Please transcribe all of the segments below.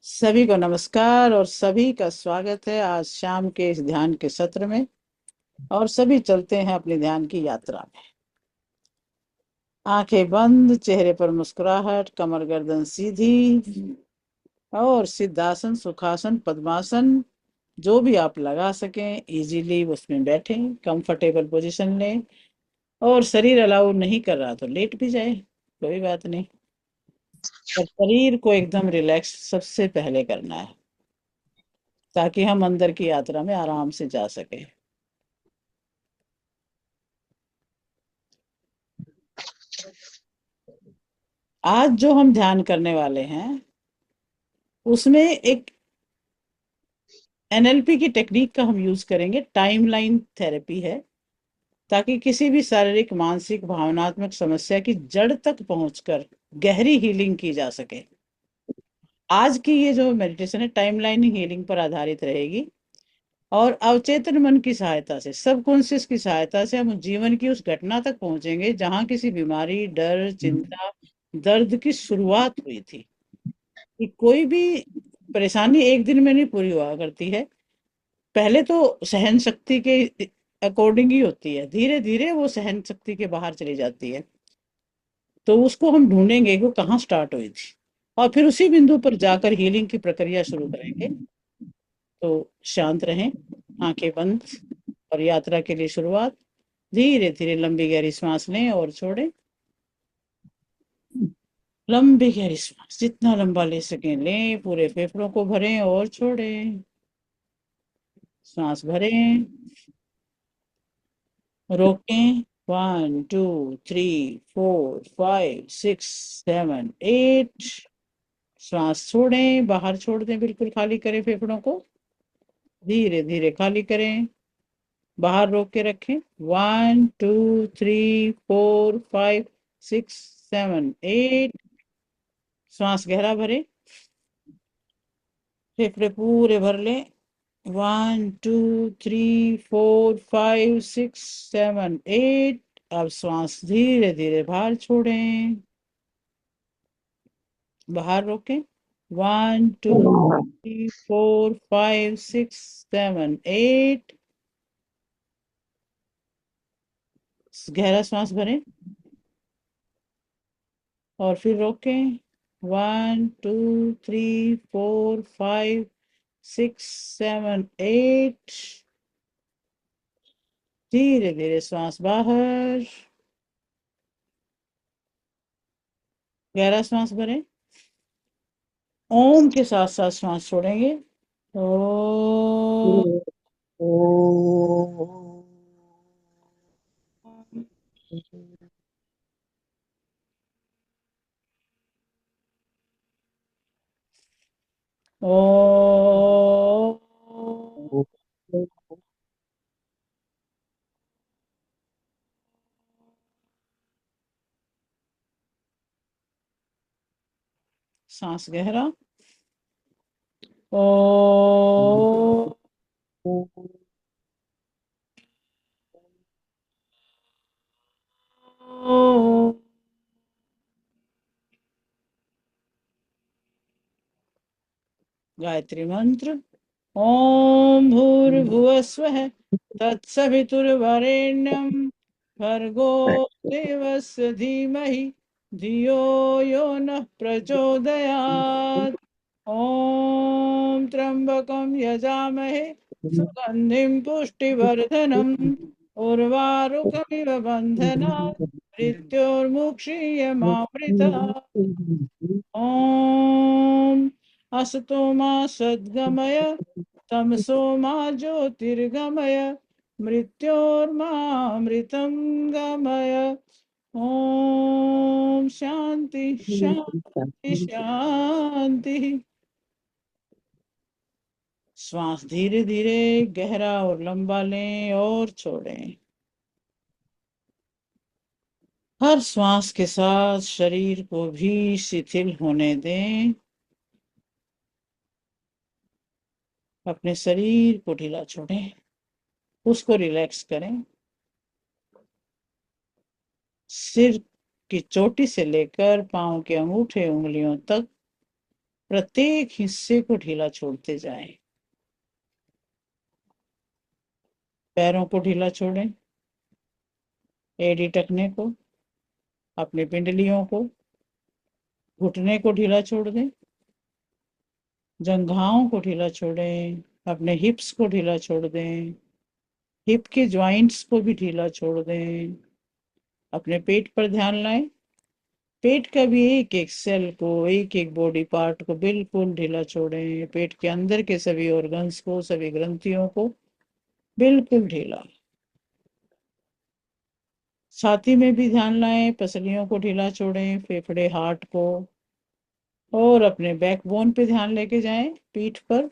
सभी को नमस्कार और सभी का स्वागत है आज शाम के इस ध्यान के सत्र में। और सभी चलते हैं अपनी ध्यान की यात्रा में। आंखें बंद, चेहरे पर मुस्कुराहट, कमर गर्दन सीधी और सिद्धासन, सुखासन, पद्मासन जो भी आप लगा सकें इजीली उसमें बैठें, कंफर्टेबल पोजीशन लें। और शरीर अलाउ नहीं कर रहा तो लेट भी जाए, कोई बात नहीं। और शरीर को एकदम रिलैक्स सबसे पहले करना है ताकि हम अंदर की यात्रा में आराम से जा सके। आज जो हम ध्यान करने वाले हैं उसमें एक एनएलपी की टेक्निक का हम यूज करेंगे। टाइमलाइन थेरेपी है ताकि किसी भी शारीरिक, मानसिक, भावनात्मक समस्या की जड़ तक पहुंचकर गहरी हीलिंग की जा सके। आज की ये जो मेडिटेशन है टाइमलाइन हीलिंग पर आधारित रहेगी और अवचेतन मन की सहायता से, सबकॉन्शियस की सहायता से हम जीवन की उस घटना तक पहुंचेंगे जहां किसी बीमारी, डर, चिंता, दर्द की शुरुआत हुई थी। कि कोई भी परेशानी एक दिन में नहीं पूरी हुआ करती है। पहले तो सहन शक्ति के अकॉर्डिंग ही होती है, धीरे धीरे वो सहन शक्ति के बाहर चली जाती है। तो उसको हम ढूंढेंगे कि वो कहाँ स्टार्ट हुई थी और फिर उसी बिंदु पर जाकर हीलिंग की प्रक्रिया शुरू करेंगे। तो शांत रहें, आंखें बंद और यात्रा के लिए शुरुआत। धीरे धीरे लंबी गहरी सांस लें और छोड़ें। लंबी गहरी सांस जितना लंबा ले सकें लें, पूरे फेफड़ों को भरें और छोड़ें। सांस भरें, रोकें। 1 2 3 4 5 6 7 8। श्वास छोड़ें, बाहर छोड़ दें, बिल्कुल खाली करें फेफड़ों को। धीरे धीरे खाली करें, बाहर रोक के रखें। 1 2 3 4 5 6 7 8। श्वास गहरा भरें, फेफड़े पूरे भर लें। 1 2 3 4 5 6 7 8। अब श्वास धीरे धीरे बाहर छोड़ें, बाहर रोकें। 1 2 3 4 5 6 7 8। गहरा श्वास भरें और फिर रोकें। 1 2 3 4 5 6 7 8। धीरे धीरे श्वास बाहर, गहरा श्वास भरें। ओम के साथ साथ श्वास छोड़ेंगे। ओ ओ सांस गहरा। ओ गायत्री मंत्र। ओम भूर्भुवस्वः तत्सवितुर्वरेण्यं भर्गो देवस्य धीमहि धियो यो नः प्रचोदयात्। ओम त्र्यंबकं यजामहे सुगंधिं पुष्टिवर्धनम् उर्वारुकमिव बन्धनात् मृत्योर्मुक्षीयमामृतात्। ओम असतो मा सद्गमय तमसो मा ज्योतिर्गमय मृत्योर्मामृतं गमय। ओम शांति शांति शांति। श्वास धीरे धीरे गहरा और लंबा लें और छोड़ें। हर श्वास के साथ शरीर को भी शिथिल होने दें। अपने शरीर को ढीला छोड़ें, उसको रिलैक्स करें। सिर की चोटी से लेकर पांव के अंगूठे उंगलियों तक प्रत्येक हिस्से को ढीला छोड़ते जाएं। पैरों को ढीला छोड़ें, एड़ी टखने को, अपनी पिंडलियों को, घुटने को ढीला छोड़ दें, जंघाओं को ढीला छोड़ें, अपने हिप्स को ढीला छोड़ दें, हिप के जॉइंट्स को भी ढीला छोड़ दें। अपने पेट पर ध्यान लाएं, पेट का भी एक एक सेल को, एक एक बॉडी पार्ट को बिल्कुल ढीला छोड़ें। पेट के अंदर के सभी ऑर्गन्स को, सभी ग्रंथियों को बिल्कुल ढीला। छाती में भी ध्यान लाएं, पसलियों को ढीला छोड़ें, फेफड़े, हार्ट को, और अपने बैकबोन पे ध्यान लेके जाएं, पीठ पर।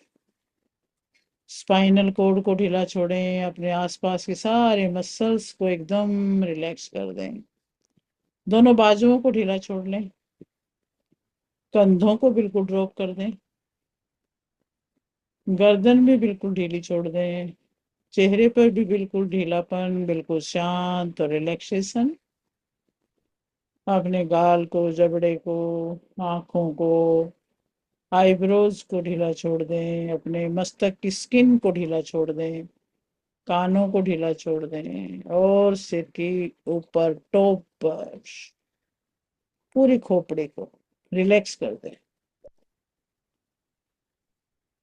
स्पाइनल कोड को ढीला छोड़ें, अपने आसपास के सारे मसल्स को एकदम रिलैक्स कर दें। दोनों बाजुओं को ढीला छोड़ लें, कंधों को बिल्कुल ड्रॉप कर दें, गर्दन भी बिल्कुल ढीली छोड़ दें, चेहरे पर भी बिल्कुल ढीलापन, बिल्कुल शांत और रिलैक्सेशन। अपने गाल को, जबड़े को, आंखों को, आईब्रोज को ढीला छोड़ दें, अपने मस्तक की स्किन को ढीला छोड़ दें, कानों को ढीला छोड़ दें, और सिर की ऊपर टॉप पर पूरी खोपड़ी को रिलैक्स कर दें।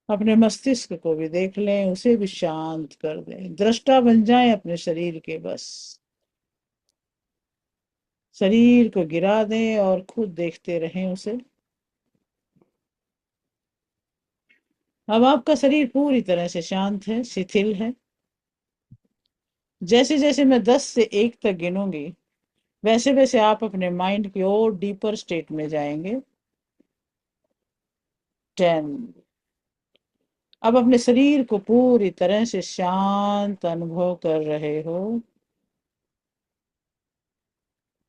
अपने मस्तिष्क को भी देख लें, उसे भी शांत कर दें। दृष्टा बन जाएं अपने शरीर के, बस शरीर को गिरा दें और खुद देखते रहें उसे। अब आपका शरीर पूरी तरह से शांत है, शिथिल है। जैसे जैसे मैं 10 से 1 तक गिनूंगी, वैसे वैसे आप अपने माइंड की और डीपर स्टेट में जाएंगे। 10। अब अपने शरीर को पूरी तरह से शांत अनुभव कर रहे हो।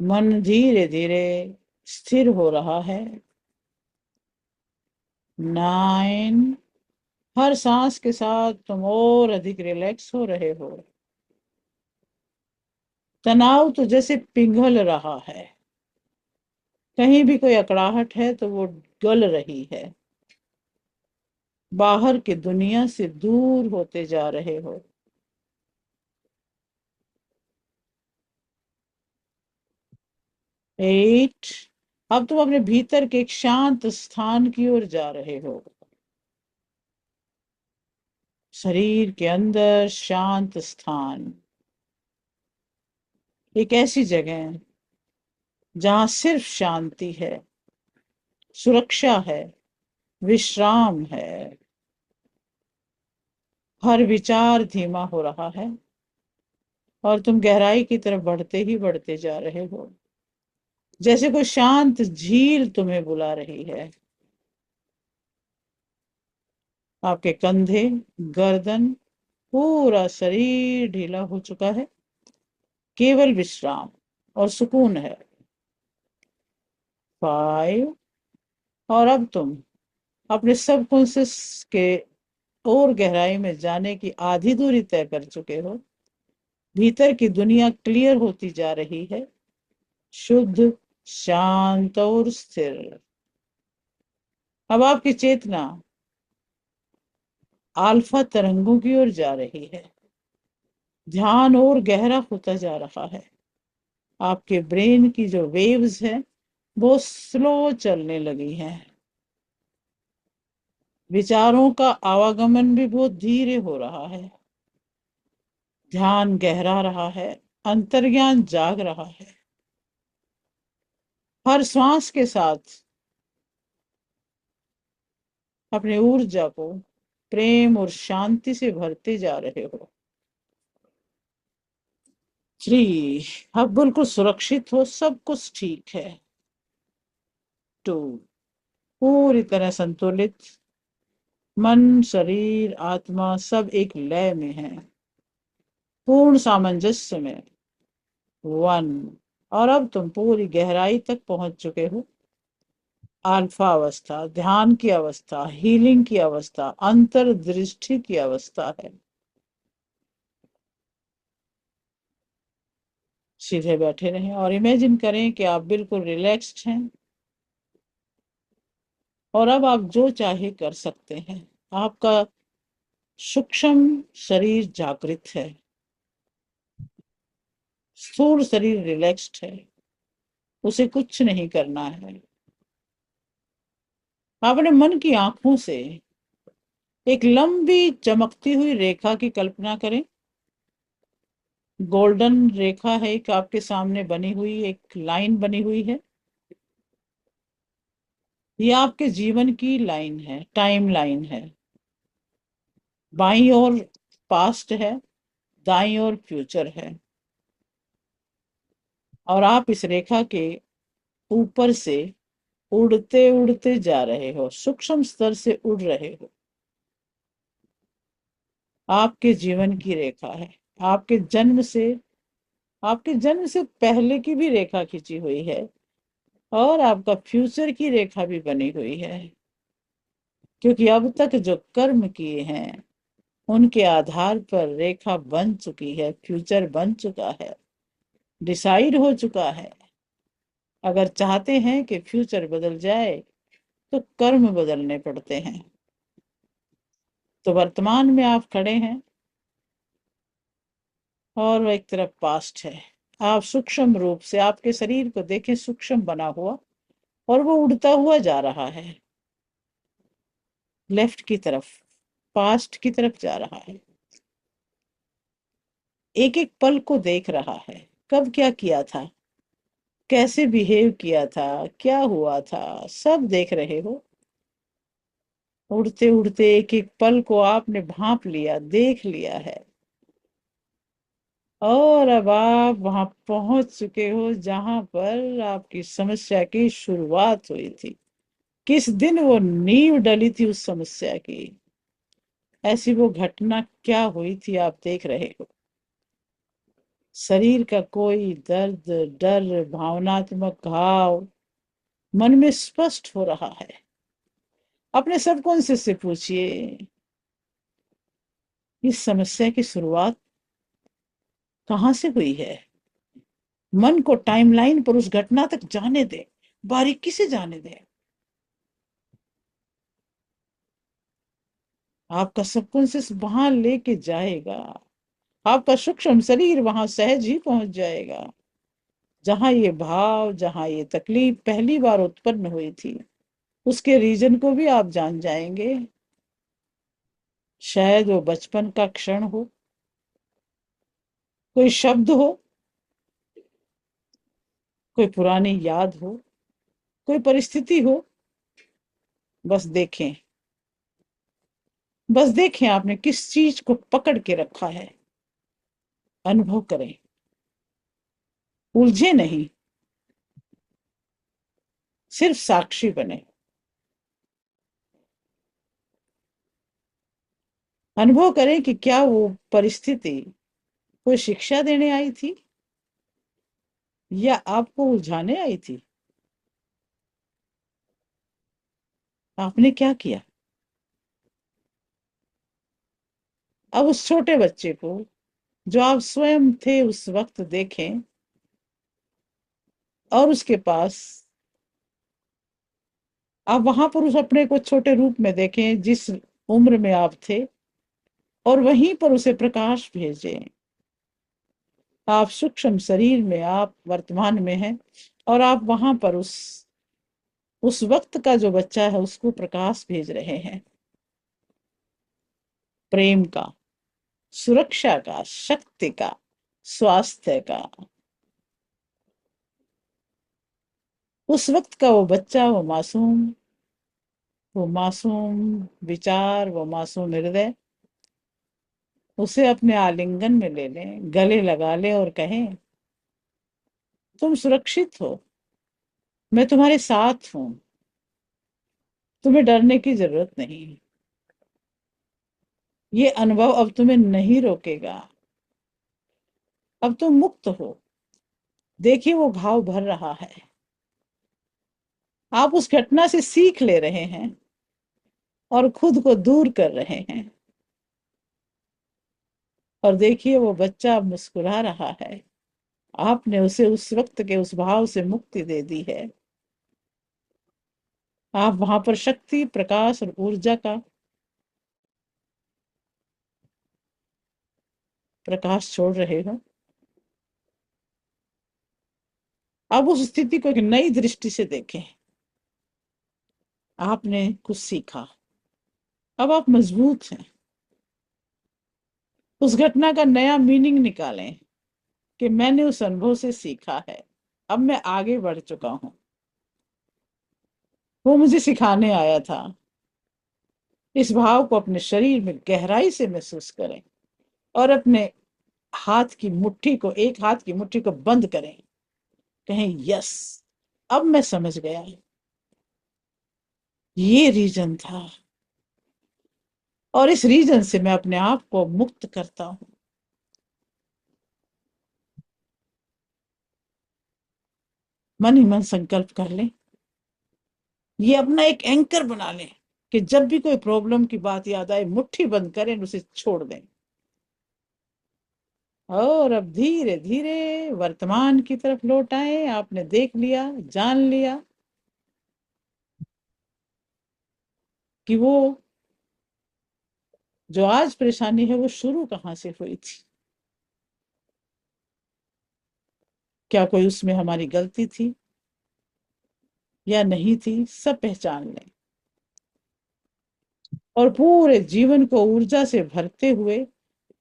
मन धीरे धीरे स्थिर हो रहा है। 9। हर सांस के साथ तुम और अधिक रिलैक्स हो रहे हो। तनाव तो जैसे पिघल रहा है, कहीं भी कोई अकड़ाहट है तो वो गल रही है। बाहर की दुनिया से दूर होते जा रहे हो। 8। अब तुम अपने भीतर के एक शांत स्थान की ओर जा रहे हो। शरीर के अंदर शांत स्थान, एक ऐसी जगह जहां सिर्फ शांति है, सुरक्षा है, विश्राम है। हर विचार धीमा हो रहा है और तुम गहराई की तरफ बढ़ते ही बढ़ते जा रहे हो, जैसे कोई शांत झील तुम्हें बुला रही है। आपके कंधे, गर्दन, पूरा शरीर ढीला हो चुका है। केवल विश्राम और सुकून है। 5। और अब तुम अपने सबकॉन्शियस के और गहराई में जाने की आधी दूरी तय कर चुके हो। भीतर की दुनिया क्लियर होती जा रही है, शुद्ध, शांत और स्थिर। अब आपकी चेतना अल्फा तरंगों की ओर जा रही है। ध्यान और गहरा होता जा रहा है। आपके ब्रेन की जो वेव्स है वो स्लो चलने लगी है। विचारों का आवागमन भी बहुत धीरे हो रहा है। ध्यान गहरा रहा है, अंतर्ज्ञान जाग रहा है। हर श्वास के साथ अपनी ऊर्जा को प्रेम और शांति से भरते जा रहे हो। 3। अब बिल्कुल सुरक्षित हो, सब कुछ ठीक है। 2। पूरी तरह संतुलित, मन, शरीर, आत्मा सब एक लय में है, पूर्ण सामंजस्य में। 1। और अब तुम पूरी गहराई तक पहुंच चुके हो। अल्फा अवस्था, ध्यान की अवस्था, हीलिंग की अवस्था, अंतर्दृष्टि की अवस्था है। सीधे बैठे रहें और इमेजिन करें कि आप बिल्कुल रिलैक्स्ड हैं और अब आप जो चाहे कर सकते हैं। आपका सूक्ष्म शरीर जागृत है, स्थूल शरीर रिलैक्स्ड है, उसे कुछ नहीं करना है। अपने मन की आंखों से एक लंबी चमकती हुई रेखा की कल्पना करें। गोल्डन रेखा है एक आपके सामने बनी हुई, एक लाइन बनी हुई है। ये आपके जीवन की लाइन है, टाइम लाइन है। बाईं ओर पास्ट है, दाईं ओर फ्यूचर है। और आप इस रेखा के ऊपर से उड़ते उड़ते जा रहे हो, सूक्ष्म स्तर से उड़ रहे हो। आपके जीवन की रेखा है। आपके जन्म से आपके जन्म से पहले की भी रेखा खींची हुई है, और आपका फ्यूचर की रेखा भी बनी हुई है। क्योंकि अब तक जो कर्म किए हैं उनके आधार पर रेखा बन चुकी है, फ्यूचर बन चुका है, डिसाइड हो चुका है। अगर चाहते हैं कि फ्यूचर बदल जाए तो कर्म बदलने पड़ते हैं। तो वर्तमान में आप खड़े हैं और एक तरफ पास्ट है। आप सूक्ष्म रूप से आपके शरीर को देखें, सूक्ष्म बना हुआ, और वो उड़ता हुआ जा रहा है लेफ्ट की तरफ, पास्ट की तरफ जा रहा है। एक एक पल को देख रहा है, कब क्या किया था, कैसे बिहेव किया था, क्या हुआ था, सब देख रहे हो। उड़ते उड़ते एक एक पल को आपने भांप लिया, देख लिया है। और अब आप वहां पहुंच चुके हो जहां पर आपकी समस्या की शुरुआत हुई थी। किस दिन वो नींव डली थी उस समस्या की, ऐसी वो घटना क्या हुई थी, आप देख रहे हो। शरीर का कोई दर्द, डर, भावनात्मक घाव मन में स्पष्ट हो रहा है। अपने सबकॉन्शियस से पूछिए, इस समस्या की शुरुआत कहाँ से हुई है। मन को टाइमलाइन पर उस घटना तक जाने दें, बारीकी से जाने दें। आपका सबकॉन्शियस वहां लेके जाएगा, आपका सूक्ष्म शरीर वहां सहज ही पहुंच जाएगा, जहां ये भाव, जहां ये तकलीफ पहली बार उत्पन्न हुई थी। उसके रीजन को भी आप जान जाएंगे। शायद वो बचपन का क्षण हो, कोई शब्द हो, कोई पुरानी याद हो, कोई परिस्थिति हो। बस देखें, बस देखें आपने किस चीज को पकड़ के रखा है। अनुभव करें, उलझे नहीं, सिर्फ साक्षी बने। अनुभव करें कि क्या वो परिस्थिति कोई शिक्षा देने आई थी या आपको उलझाने आई थी। आपने क्या किया। अब उस छोटे बच्चे को जो आप स्वयं थे उस वक्त देखें, और उसके पास आप वहां पर उस अपने को छोटे रूप में देखें जिस उम्र में आप थे, और वहीं पर उसे प्रकाश भेजें। आप सूक्ष्म शरीर में, आप वर्तमान में हैं, और आप वहां पर उस वक्त का जो बच्चा है उसको प्रकाश भेज रहे हैं। प्रेम का, सुरक्षा का, शक्ति का, स्वास्थ्य का। उस वक्त का वो बच्चा, वो मासूम विचार, वो मासूम हृदय, उसे अपने आलिंगन में ले लें, गले लगा लें और कहें, तुम सुरक्षित हो, मैं तुम्हारे साथ हूं, तुम्हें डरने की जरूरत नहीं। ये अनुभव अब तुम्हें नहीं रोकेगा, अब तुम मुक्त हो। देखिए वो घाव भर रहा है, आप उस घटना से सीख ले रहे हैं और खुद को दूर कर रहे हैं। और देखिए वो बच्चा मुस्कुरा रहा है, आपने उसे उस वक्त के उस भाव से मुक्ति दे दी है। आप वहां पर शक्ति, प्रकाश और ऊर्जा का प्रकाश छोड़ रहे हो। अब उस स्थिति को एक नई दृष्टि से देखें। आपने कुछ सीखा, अब आप मजबूत हैं। उस घटना का नया मीनिंग निकालें कि मैंने उस अनुभव से सीखा है, अब मैं आगे बढ़ चुका हूं। वो मुझे सिखाने आया था। इस भाव को अपने शरीर में गहराई से महसूस करें और अपने हाथ की मुट्ठी को, एक हाथ की मुट्ठी को बंद करें। कहें यस, अब मैं समझ गया, ये रीजन था और इस रीजन से मैं अपने आप को मुक्त करता हूं। मन ही मन संकल्प कर लें, ये अपना एक एंकर बना लें कि जब भी कोई प्रॉब्लम की बात याद आए, मुट्ठी बंद करें, उसे छोड़ दें। और अब धीरे धीरे वर्तमान की तरफ लौट आए। आपने देख लिया, जान लिया कि वो जो आज परेशानी है वो शुरू कहाँ से हुई थी। क्या कोई उसमें हमारी गलती थी या नहीं थी, सब पहचान लें और पूरे जीवन को ऊर्जा से भरते हुए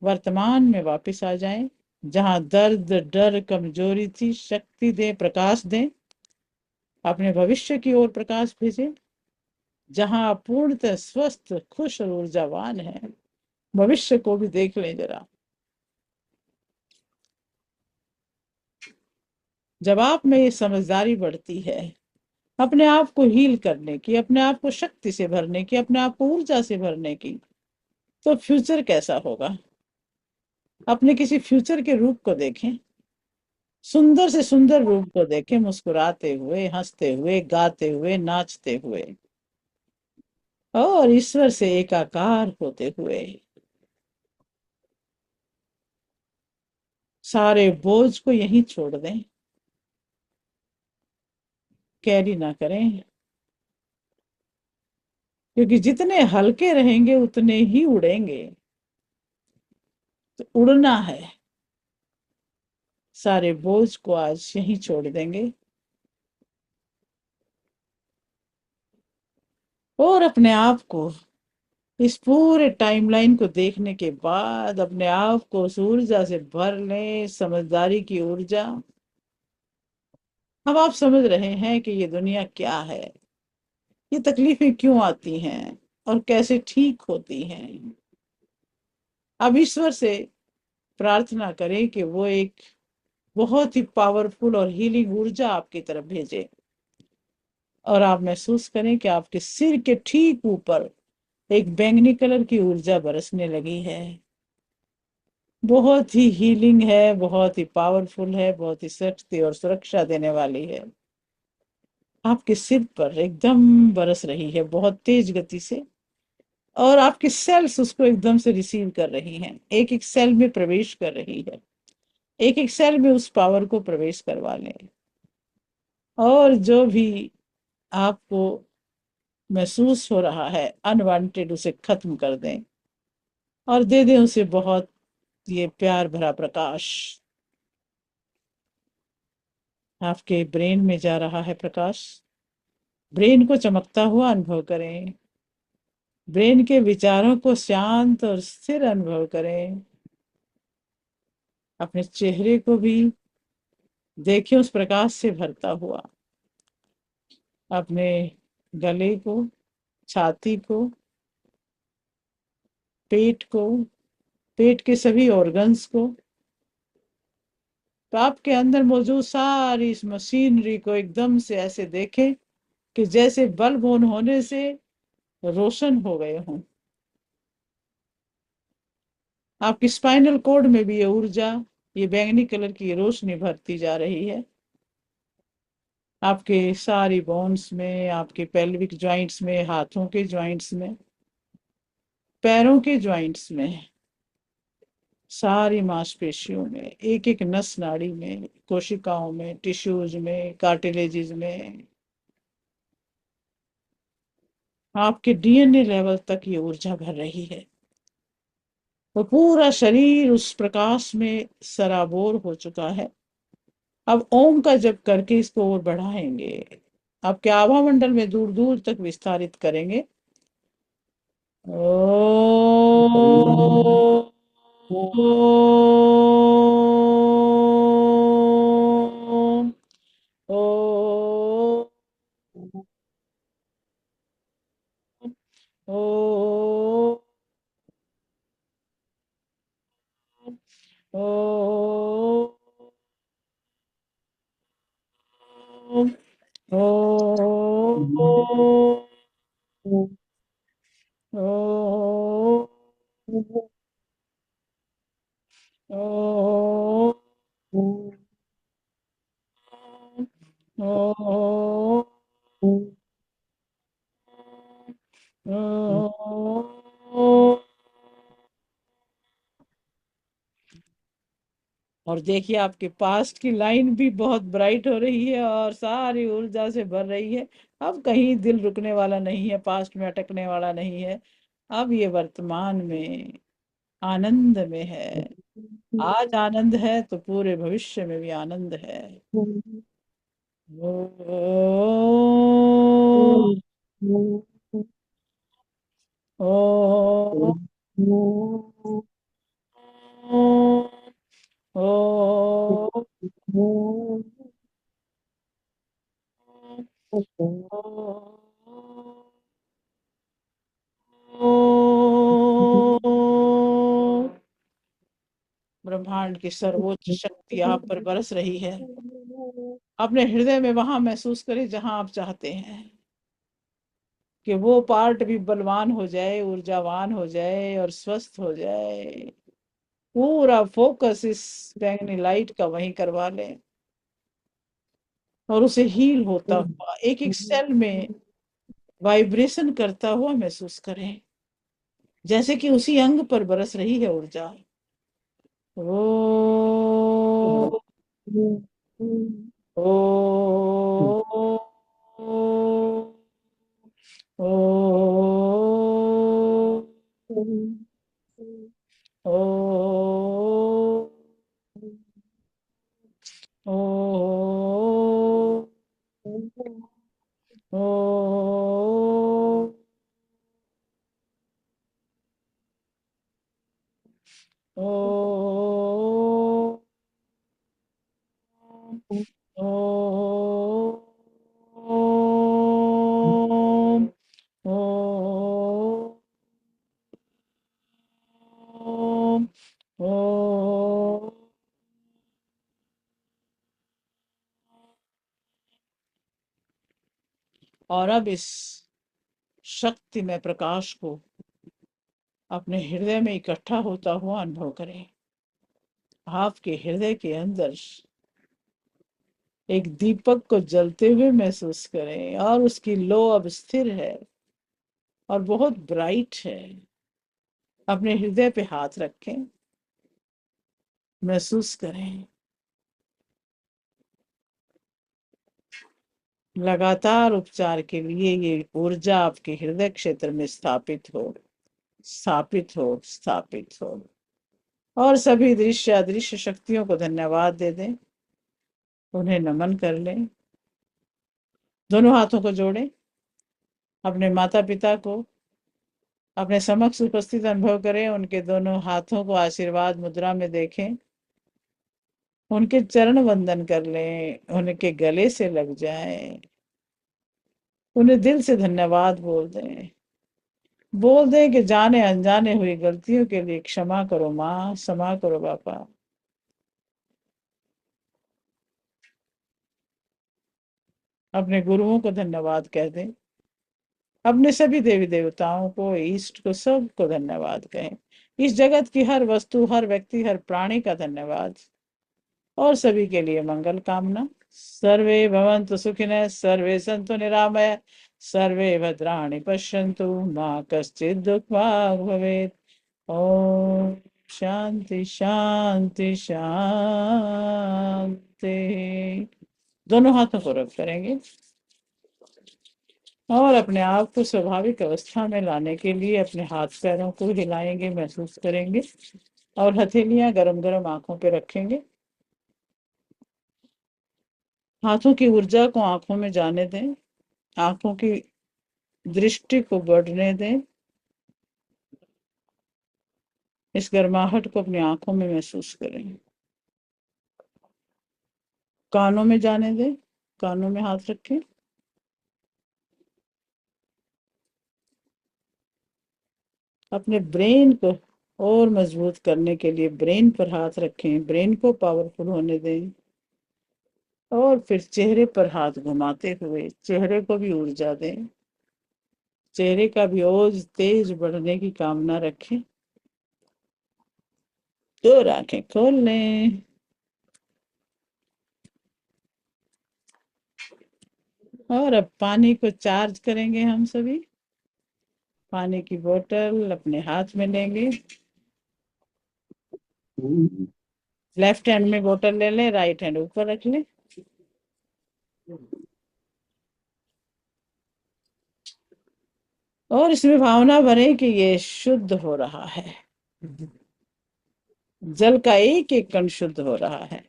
वर्तमान में वापस आ जाएं। जहां दर्द, डर, कमजोरी थी, शक्ति दें, प्रकाश दें, अपने भविष्य की ओर प्रकाश भेजें। जहां आप पूर्णतः स्वस्थ, खुश और ऊर्जावान हैं, भविष्य को भी देख लें जरा। जब आप में ये समझदारी बढ़ती है अपने आप को हील करने की, अपने आप को शक्ति से भरने की, अपने आप को ऊर्जा से भरने की, तो फ्यूचर कैसा होगा। अपने किसी फ्यूचर के रूप को देखें, सुंदर से सुंदर रूप को देखें, मुस्कुराते हुए, हंसते हुए, गाते हुए, नाचते हुए और ईश्वर से एकाकार होते हुए। सारे बोझ को यहीं छोड़ दें, कैरी ना करें, क्योंकि जितने हल्के रहेंगे उतने ही उड़ेंगे। तो उड़ना है, सारे बोझ को आज यहीं छोड़ देंगे और अपने आप को, इस पूरे टाइमलाइन को देखने के बाद अपने आप को उस ऊर्जा से भर लें, समझदारी की ऊर्जा। अब आप समझ रहे हैं कि ये दुनिया क्या है, ये तकलीफें क्यों आती हैं और कैसे ठीक होती हैं। अब ईश्वर से प्रार्थना करें कि वो एक बहुत ही पावरफुल और हीलिंग ऊर्जा आपकी तरफ भेजे और आप महसूस करें कि आपके सिर के ठीक ऊपर एक बैंगनी कलर की ऊर्जा बरसने लगी है। बहुत ही हीलिंग है, बहुत ही पावरफुल है, बहुत ही शक्ति और सुरक्षा देने वाली है। आपके सिर पर एकदम बरस रही है बहुत तेज गति से और आपकी सेल्स उसको एकदम से रिसीव कर रही हैं, एक एक सेल में प्रवेश कर रही है। एक एक सेल में उस पावर को प्रवेश करवा लें और जो भी आपको महसूस हो रहा है अनवांटेड, उसे खत्म कर दें और दे दें उसे बहुत ये प्यार भरा प्रकाश। आपके ब्रेन में जा रहा है प्रकाश, ब्रेन को चमकता हुआ अनुभव करें, ब्रेन के विचारों को शांत और स्थिर अनुभव करें। अपने चेहरे को भी देखें उस प्रकाश से भरता हुआ, अपने गले को, छाती को, पेट को, पेट के सभी ऑर्गन्स को। तो आपके अंदर मौजूद सारी इस मशीनरी को एकदम से ऐसे देखें कि जैसे बल्ब ऑन होने से रोशन हो गए हों। आपकी स्पाइनल कोड में भी ये ऊर्जा, ये बैंगनी कलर की रोशनी भरती जा रही है। आपके सारी बोन्स में, आपके पेल्विक जॉइंट्स में, हाथों के जॉइंट्स में, पैरों के जॉइंट्स में, सारी मांसपेशियों में, एक एक नस नाड़ी में, कोशिकाओं में, टिश्यूज में, कार्टिलेजेस में, आपके डीएनए लेवल तक ये ऊर्जा भर रही है। वो पूरा शरीर उस प्रकाश में सराबोर हो चुका है। अब ओम का जप करके इसको और बढ़ाएंगे, आपके आभा मंडल में दूर दूर तक विस्तारित करेंगे। ओम ओम ओम ओम ओम ओम ओम ओम ओम। और देखिए आपके पास्ट की लाइन भी बहुत ब्राइट हो रही है और सारी ऊर्जा से भर रही है। अब कहीं दिल रुकने वाला नहीं है, पास्ट में अटकने वाला नहीं है। अब ये वर्तमान में आनंद में है। आज आनंद है तो पूरे भविष्य में भी आनंद है। ओ, ओ, ओ, ब्रह्मांड की सर्वोच्च शक्ति आप पर बरस रही है। अपने हृदय में वहां महसूस करें जहां आप चाहते हैं कि वो पार्ट भी बलवान हो जाए, ऊर्जावान हो जाए और स्वस्थ हो जाए। पूरा फोकस इस बैंगनी लाइट का वहीं करवा लें और उसे हील होता हुआ एक एक सेल में वाइब्रेशन करता हुआ महसूस करें, जैसे कि उसी अंग पर बरस रही है ऊर्जा। ओ ओ ओ ओ ओ ओ ओ ओ ओ ओ। और अब इस शक्ति में प्रकाश को अपने हृदय में इकट्ठा होता हुआ अनुभव करें। आपके हृदय के अंदर एक दीपक को जलते हुए महसूस करें और उसकी लो अब स्थिर है और बहुत ब्राइट है। अपने हृदय पे हाथ रखें, महसूस करें लगातार उपचार के लिए ये ऊर्जा आपके हृदय क्षेत्र में स्थापित हो, स्थापित हो, स्थापित हो। और सभी दृश्य अदृश्य शक्तियों को धन्यवाद दे दें, उन्हें नमन कर लें। दोनों हाथों को जोड़ें, अपने माता पिता को अपने समक्ष उपस्थित अनुभव करें, उनके दोनों हाथों को आशीर्वाद मुद्रा में देखें, उनके चरण वंदन कर लें, उनके गले से लग जाएं, उन्हें दिल से धन्यवाद बोल दें। बोल दें कि जाने अनजाने हुई गलतियों के लिए क्षमा करो माँ, क्षमा करो पापा। अपने गुरुओं को धन्यवाद कह दें, अपने सभी देवी देवताओं को, ईष्ट को, सबको धन्यवाद कहें। इस जगत की हर वस्तु, हर व्यक्ति, हर प्राणी का धन्यवाद और सभी के लिए मंगल कामना। सर्वे भवन्तु सुखिनः, सर्वे सन्तु निरामय, सर्वे भद्राणि पश्यन्तु, माँ कश्चित् दुःखभाग् भवेत्। ओम शांति शांति शांति। दोनों हाथों को रब करेंगे। और अपने आप को स्वाभाविक अवस्था में लाने के लिए अपने हाथ पैरों को हिलाएंगे, महसूस करेंगे और हथेलियां गरम गरम आंखों पे रखेंगे। हाथों की ऊर्जा को आंखों में जाने दें, आंखों की दृष्टि को बढ़ने दें। इस गर्माहट को अपनी आंखों में महसूस करें। कानों में जाने दें, कानों में हाथ रखें। अपने ब्रेन को और मजबूत करने के लिए ब्रेन पर हाथ रखें, ब्रेन को पावरफुल होने दें। और फिर चेहरे पर हाथ घुमाते हुए चेहरे को भी ऊर्जा दें, चेहरे का भी और तेज बढ़ने की कामना रखें। तो आंखें खोल लें। और अब पानी को चार्ज करेंगे हम सभी। पानी की बोतल अपने हाथ में लेंगे। लेफ्ट हैंड में बोतल ले लें, राइट हैंड ऊपर रख लें। और इसमें भावना भरें कि ये शुद्ध हो रहा है, जल का एक एक कण शुद्ध हो रहा है।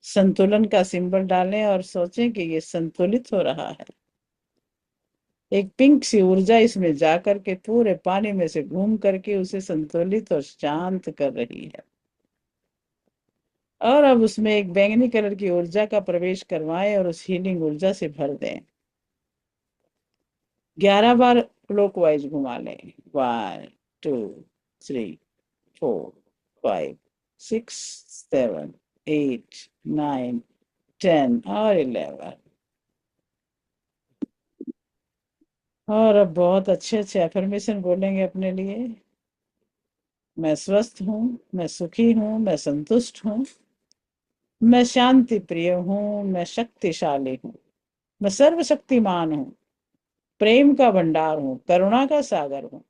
संतुलन का सिंबल डालें और सोचें कि ये संतुलित हो रहा है। एक पिंक सी ऊर्जा इसमें जाकर के पूरे पानी में से घूम करके उसे संतुलित और शांत कर रही है। और अब उसमें एक बैंगनी कलर की ऊर्जा का प्रवेश करवाएं और उस हीलिंग ऊर्जा से भर दें। 11 बार क्लॉकवाइज घुमा लें। 1 2 3 4 5 6 7 8 9 10 और 11। और अब बहुत अच्छे अच्छे एफर्मेशन बोलेंगे अपने लिए। मैं स्वस्थ हूँ, मैं सुखी हूँ, मैं संतुष्ट हूँ, मैं शांति प्रिय हूँ, मैं शक्तिशाली हूँ, मैं सर्वशक्तिमान हूँ, प्रेम का भंडार हूँ, करुणा का सागर हूँ,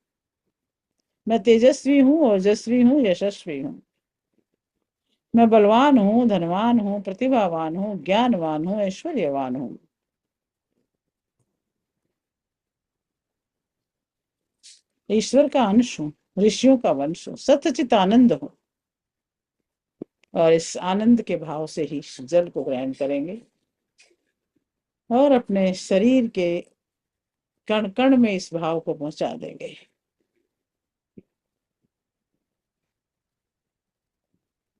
मैं तेजस्वी हूँ, ओजस्वी हूँ, यशस्वी हूँ, मैं बलवान हूँ, धनवान हूँ, प्रतिभावान हूँ, ज्ञानवान हूँ, ऐश्वर्यवान हूँ। ईश्वर का अंश हूँ, ऋषियों का वंश हूँ, सत्यचित आनंद हूँ। और इस आनंद के भाव से ही जल को ग्रहण करेंगे और अपने शरीर के कण कण में इस भाव को पहुंचा देंगे।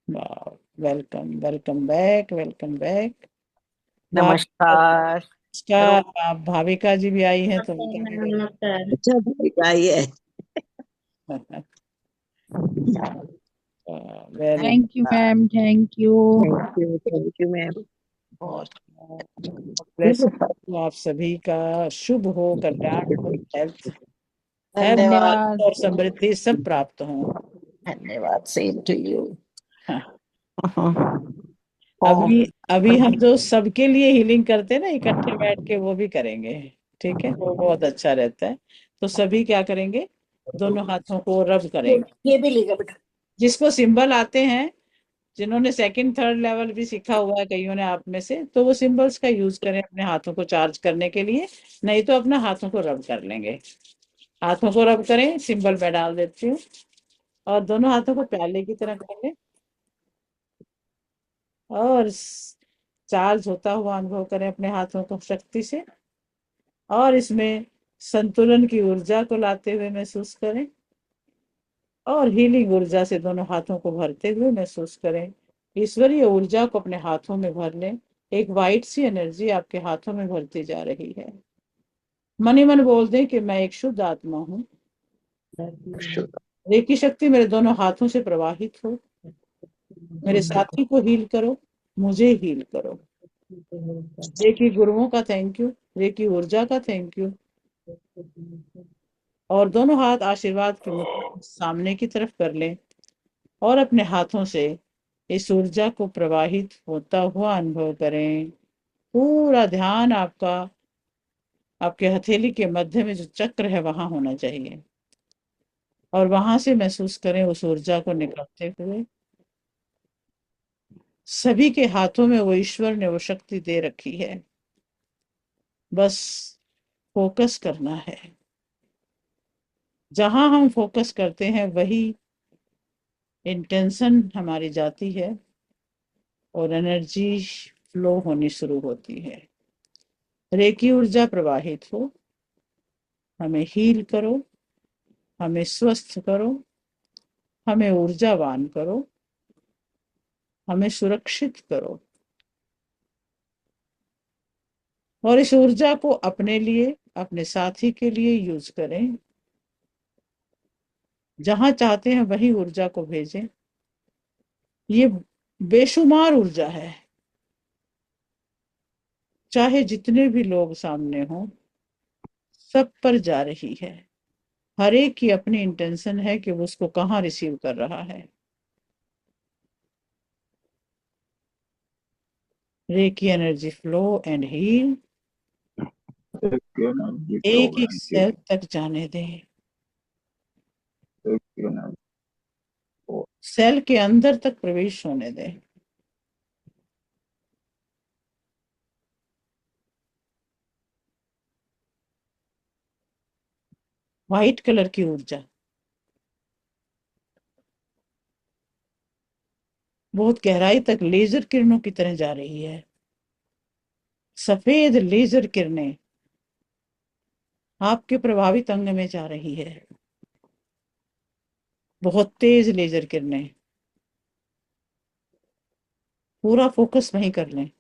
Welcome, welcome back, welcome back. नमस्कार। नमस्कार। आप भाविका जी भी आई हैं तो उनका भी नमस्कार। अच्छा भाई आई है। Very thank you ma'am, thank you. Thank you ma'am. और ब्लेस आप सभी का शुभ हो, कल्याण हो, हेल्थ हेल्थ धन्यवाद। धन्यवाद। और समृद्धि सब प्राप्त हो। धन्यवाद, सेम टू यू। अभी अभी हम जो सबके लिए हीलिंग करते हैं ना इकट्ठे बैठ के, वो भी करेंगे। ठीक है, वो बहुत अच्छा रहता है। तो सभी क्या करेंगे, दोनों हाथों को रब करेंगे। ये भी लेगा बेटा। जिसको सिंबल आते हैं, जिन्होंने सेकंड थर्ड लेवल भी सीखा हुआ है कईयों ने आप में से, तो वो सिंबल्स का यूज करें अपने हाथों को चार्ज करने के लिए। नहीं तो अपना हाथों को रब कर लेंगे। हाथों को रब करें, सिंबल मैं डाल देती हूँ। और दोनों हाथों को प्याले की तरह कर लें और चार्ज होता हुआ अनुभव करें अपने हाथों को शक्ति से। और इसमें संतुलन की ऊर्जा को लाते हुए महसूस करें और हीलिंग ऊर्जा से दोनों हाथों को भरते हुए महसूस करें। ईश्वरीय ऊर्जा को अपने हाथों में भर लें। एक वाइट सी एनर्जी आपके हाथों में भरती जा रही है। मन ही मन बोल दें कि मैं एक शुद्ध आत्मा हूँ। रेकी शक्ति मेरे दोनों हाथों से प्रवाहित हो। मेरे साथी को हील करो, मुझे हील करो। रेकी गुरुओं का थैंक यू, रेकी ऊर्जा का थैंक यू। और दोनों हाथ आशीर्वाद के मुद्रा सामने की तरफ कर लें और अपने हाथों से इस ऊर्जा को प्रवाहित होता हुआ अनुभव करें। पूरा ध्यान आपका आपके हथेली के मध्य में जो चक्र है वहां होना चाहिए। और वहां से महसूस करें उस ऊर्जा को निकलते हुए। सभी के हाथों में वो ईश्वर ने वो शक्ति दे रखी है। बस फोकस करना है। जहां हम फोकस करते हैं वही इंटेंशन हमारी जाती है और एनर्जी फ्लो होनी शुरू होती है। रेकी ऊर्जा प्रवाहित हो, हमें हील करो, हमें स्वस्थ करो, हमें ऊर्जावान करो, हमें सुरक्षित करो। और इस ऊर्जा को अपने लिए, अपने साथी के लिए यूज करें। जहां चाहते हैं वही ऊर्जा को भेजें। ये बेशुमार ऊर्जा है, चाहे जितने भी लोग सामने हों, सब पर जा रही है। हर एक की अपनी इंटेंशन है कि वो उसको कहाँ रिसीव कर रहा है। रे की एनर्जी फ्लो एंड हील एक एक सेल तक जाने दें। सेल के अंदर तक प्रवेश होने दें। व्हाइट कलर की ऊर्जा बहुत गहराई तक लेजर किरणों की तरह जा रही है। सफेद लेजर किरणें आपके प्रभावित अंग में जा रही है। बहुत तेज लेजर किरणें। पूरा फोकस वहीं कर लें।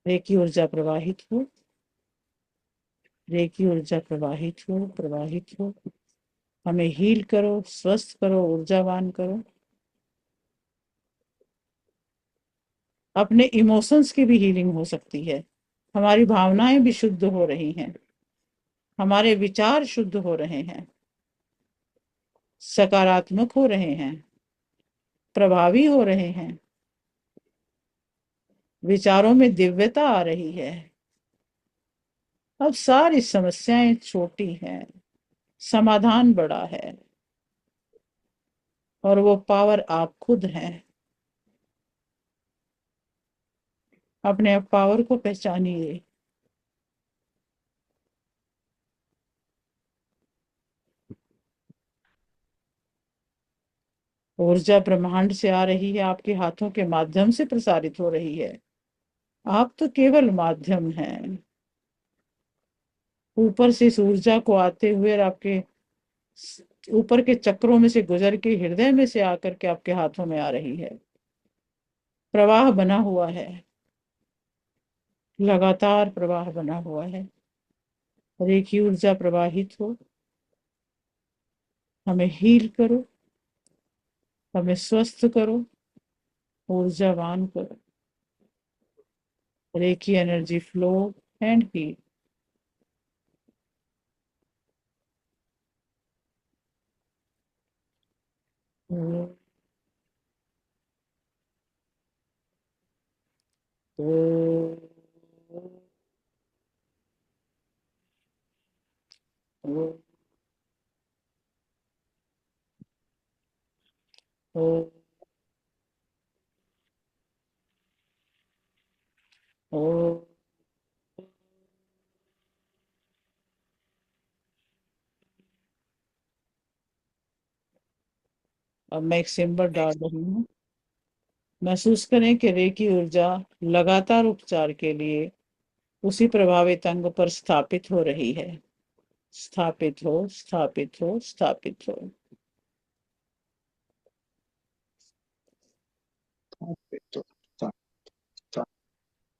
रेकी ऊर्जा प्रवाहित हो, रेकी ऊर्जा प्रवाहित हो, प्रवाहित हो। हमें हील करो, स्वस्थ करो, ऊर्जावान करो। अपने इमोशंस की भी हीलिंग हो सकती है। हमारी भावनाएं भी शुद्ध हो रही हैं, हमारे विचार शुद्ध हो रहे हैं, सकारात्मक हो रहे हैं, प्रभावी हो रहे हैं। विचारों में दिव्यता आ रही है। अब सारी समस्याएं छोटी हैं, समाधान बड़ा है, और वो पावर आप खुद हैं। अपने पावर को पहचानिए। ऊर्जा ब्रह्मांड से आ रही है, आपके हाथों के माध्यम से प्रसारित हो रही है। आप तो केवल माध्यम हैं। ऊपर से इस ऊर्जा को आते हुए और आपके ऊपर के चक्रों में से गुजर के हृदय में से आकर के आपके हाथों में आ रही है। प्रवाह बना हुआ है, लगातार प्रवाह बना हुआ है। और एक ही ऊर्जा प्रवाहित हो, हमें हील करो, हमें स्वस्थ करो, ऊर्जावान करो। और एक ही एनर्जी फ्लो एंड हील। अब मैं एक सिंबल डाल रही हूँ। महसूस करें कि रेकी ऊर्जा लगातार उपचार के लिए उसी प्रभावित अंग पर स्थापित हो रही है। स्थापित हो, स्थापित हो, स्थापित हो।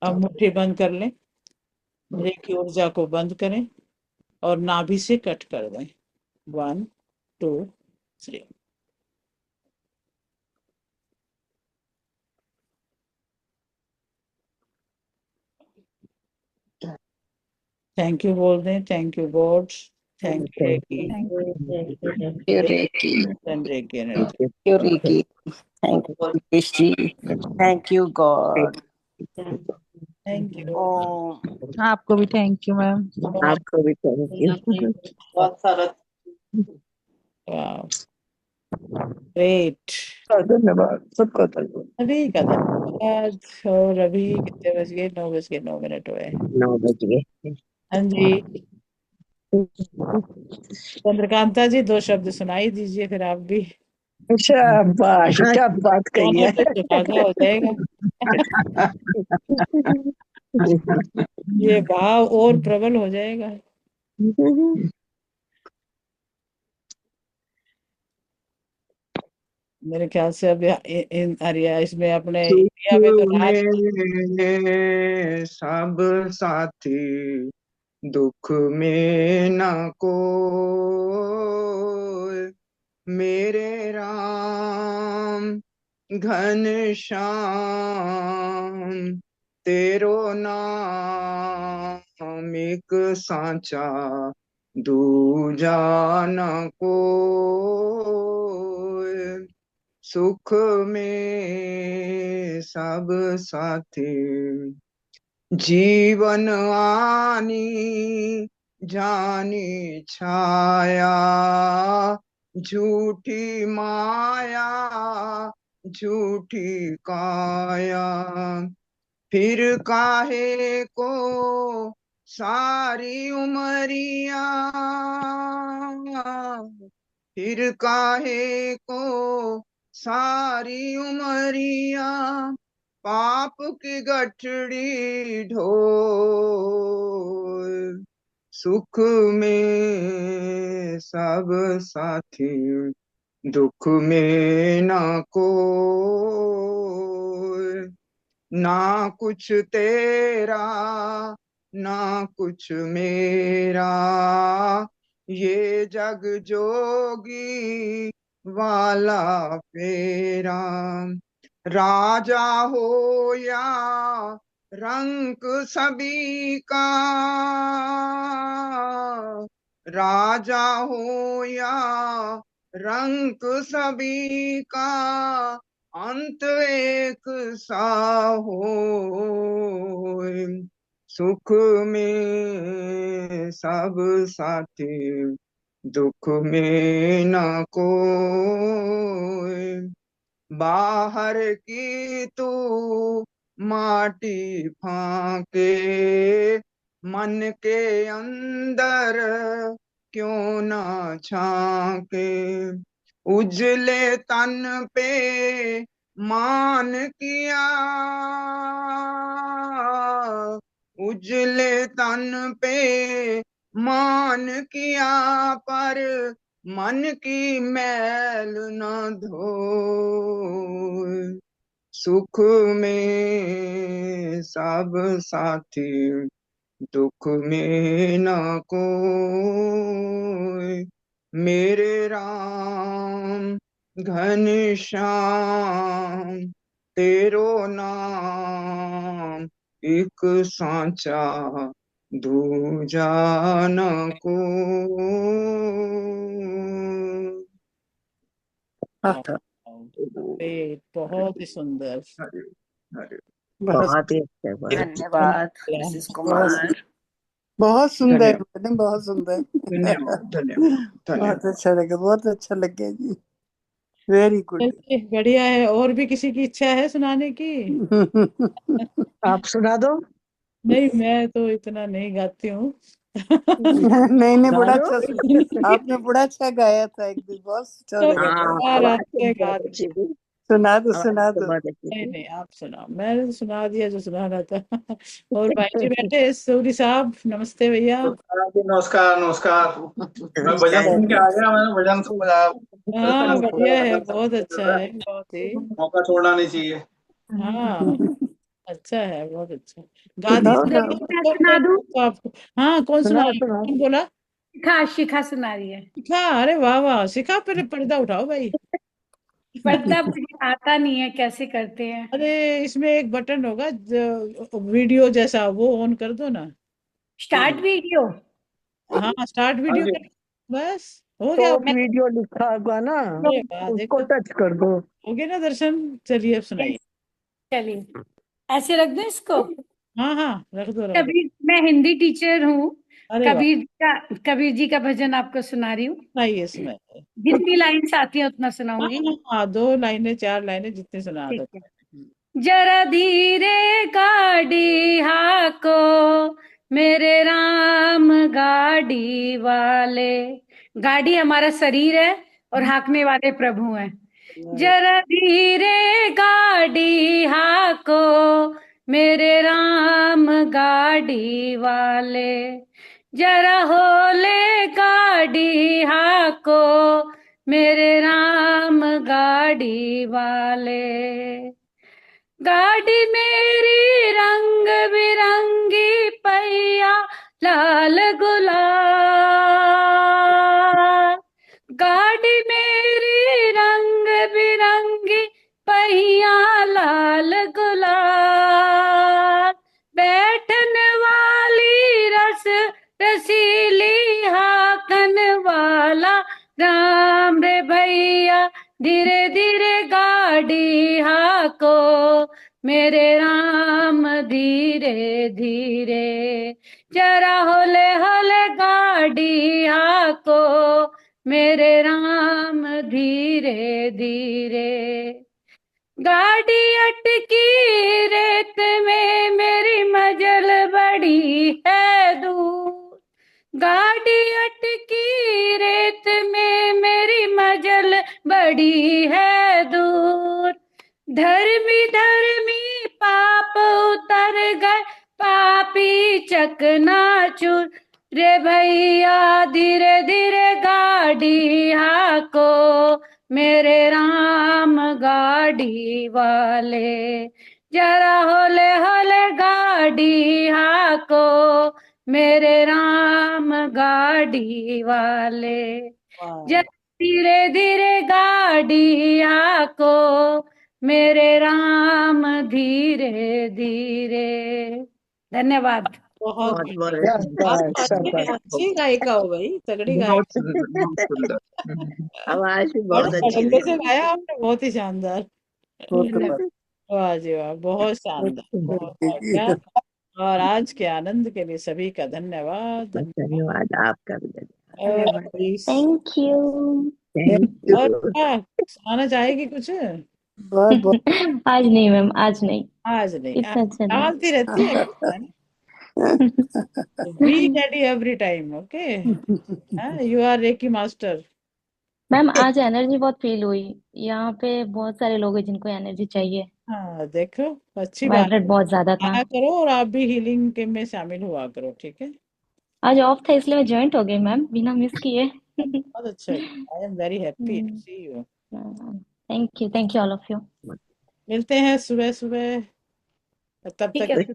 अब मुट्ठी बंद कर लें। रेकी ऊर्जा को बंद करें और नाभि से कट कर दें। 1 2 3। थैंक यू बोल दें। Thank you God. Thank you Thank reiki. you. Thank reiki and reiki energy. you, Ricky. Thank you, Rishi. Thank you, God. Thank you. Om. आपको भी थैंक यू मैम। आपको भी thank you. वाह। Great. धन्यवाद, सबका धन्यवाद। अभी का धन्यवाद। और अभी कितने बज गए? 9 बज के 9 मिनट हुए। 9 बज गए। हाँ जी। चंद्रकांता जी, 2 शब्द सुनाई दीजिए फिर आप भी। शाबाश, क्या बात कही गाना है। तो सुहागा हो जाएगा। ये भाव और प्रबल हो जाएगा। मेरे ख्याल से अब इन अरिया इसमें अपने सुख इंडिया में तो रात। में सब साथी, दुख में न कोई, मेरे राम घन श्याम, तेरो नाम एक साचा, दूजा न कोई, सुख में सब साथी, जीवन आनी जानी छाया, झूठी माया झूठी काया, फिर काहे को सारी उमरिया, फिर काहे को सारी उमरिया, पाप की गठड़ी ढोए, सुख में सब साथी, दुख में न कोई, ना कुछ तेरा ना कुछ मेरा, ये जग जोगी वाला फेरा, राजा हो या रंक सभी का, राजा हो या रंक सभी का, अंत एक सा होए, सुख में सब साथी, दुख में न कोई, बाहर की तू माटी फाके, मन के अंदर क्यों ना झांके, उजले तन पे मान किया, उजले तन पे मान किया, पर मन की मैल न धोए, सुख में सब साथी, दुख में न कोई, मेरे राम घन श्याम, तेरो नाम एक साचा, दूजा न ग्रेट, बहुत ही सुंदर। हरे हरे। बहुत ही अच्छा, धन्यवाद मिसेस कुमार। बहुत सुंदर धन्यवाद मैडम, बहुत सुंदर। धन्यवाद धन्यवाद बहुत अच्छा लगा, बहुत अच्छा लगा जी। Very good. चलिए, बढ़िया है। और भी किसी की इच्छा है सुनाने की? आप सुना दो। नहीं, मैं तो इतना नहीं गाती हूँ। नहीं नहीं, बड़ा गा अच्छा आपने बड़ा अच्छा गाया था एक दिन, बहुत अच्छा तो लगा। हाँ, यार, आवाज आपसे तो गा बहुत दी। अच्छी थी, सुना दो, आवाज सुना तो दो। बहुत अच्छी नहीं थी। नहीं, आप सुनाओ। मैंने तो सुना दिया जो सुनाना था। और भाई जी बैठे हैं, सूरी साहब, नमस्ते भैया। नमस्कार नमस्कार। मैं भजन नमस्कार सुन के जी। आ गया, मैंने भजन सुन बजाया। हाँ, बढ़िया है, भजन बहुत अच्छा सुन, है, बहुत ही। मौका छोड़ना नहीं चाहिए। हाँ, अच्छा है, बहुत अच्छा। गा सुनाओ दीजिए ना, सुना दूं? तो आपको। हाँ, कौन सुना सुनाओ रहा है? सुनाओ। कौन बोला? शिखा शिखा सुना रही है। शिखा, अरे वाह वाह, शिखा, पहले पर्दा उठाओ भाई। पर्दा मुझे आता नहीं है, कैसे करते हैं? अरे, इसमें एक बटन होगा वीडियो जैसा, वो ऑन कर दो ना। Start video. हाँ, स्टार्ट हाँ वीडियो जी। कर। बस, हो गया। टॉप वीडियो लिखा होगा ना, अरे वाह, उसको देखो, टच कर दो। हो गया ना दर्शन। चलिए, अब सुनाइए। चलिए, ऐसे रख दूं इसको? हाँ हाँ, रख दो रख दो। कबीर, मैं हिंदी टीचर हूँ। अरे वाह, कबीर जी का भजन आपको सुना रही हूँ। सुनाइए इसमें। जितनी लाइन आती है उतना हाँ सुनाऊंगी। हाँ हाँ, 2 लाइनें 4 लाइनें जितने सुना ठीक दो। है। जरा धीरे गाड़ी हाको मेरे राम गाड़ी वाले। गाड़ी हमारा शरीर है और हाँकने वाले प्रभु हैं। जरा धीरे गाड़ी हाको मेरे राम गाड़ी वाले। जरा होले गाड़ी हाको मेरे राम गाड़ी वाले। गाड़ी मेरी रंग बिरंगी पहिया लाल गुलाल। गाड़ी मेरी रंग बिरंगी पहिया लाल गुलाल। बैठन वाली रसीली हाकन वाला राम रे भैया। धीरे धीरे गाड़ी हाको मेरे राम धीरे धीरे। जरा होले होले गाड़ी हाको मेरे राम धीरे धीरे। गाड़ी अटकी रेत में मेरी मजल बड़ी है दूर। गाड़ी अटकी रेत में मेरी मजल बड़ी है दूर। धर्मी धर्मी पाप उतर गए पापी चकनाचूर। रे भैया धीरे धीरे गाड़ी हाको मेरे राम गाड़ी वाले। जरा होले होले गाड़ी हाको मेरे राम गाड़ी वाले। जरा धीरे धीरे गाड़ी हाको मेरे राम धीरे धीरे। धन्यवाद। बहुत बहुत बहुत बढ़िया। आप तो शाबाश अच्छी शाबाश। अच्छी गायिका हो भाई, तगड़ी बहुत गायिका। सुंदर, बहुत सुंदर। आवाज भी बड़े बहुत अच्छी तड़ल्ले थी। से गाया आपने, बहुत ही शानदार। वो तो बात वाह जी वाह, बहुत शानदार, बहुत बढ़िया। और आज के आनंद के लिए सभी का धन्यवाद, धन्यवाद। धन्यवाद, आपका भी धन्यवाद। धन्यवाद। और इस- थैंक यू। थैंक और यू। क्या सुनाना चाहेगी कुछ? बहुत बहुत आज नहीं मैम, आज नहीं। आज नहीं, इतना अच्छा नहीं। टालती रहती है। Be ready every time, okay. You are reiki master. Ma'am आज एनर्जी बहुत फील हुई। यहाँ पे बहुत सारे लोग हैं जिनको एनर्जी चाहिए। हाँ देखो, अच्छी बात वाइब्रेट बहुत ज्यादा है। था। आया करो और आप भी हीलिंग के में शामिल हुआ करो, ठीक है। आज ऑफ था इसलिए मैं ज्वाइंट हो गई मैम, बिना मिस किए। बहुत अच्छा, I am very happy to see you. Thank you all of you. मिलते हैं सुबह सुबह, तब ठीक तक है।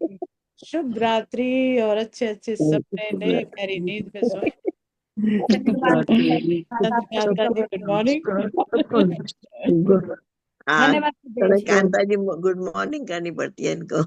शुभ रात्रि और अच्छे अच्छे सपने ले, गहरी नींद में सोए। धन्यवाद। चंद्रकांता जी गुड मॉर्निंग। हाँ, धन्यवाद। चंद्रकांता जी गुड मॉर्निंग करनी पड़ती है इनको।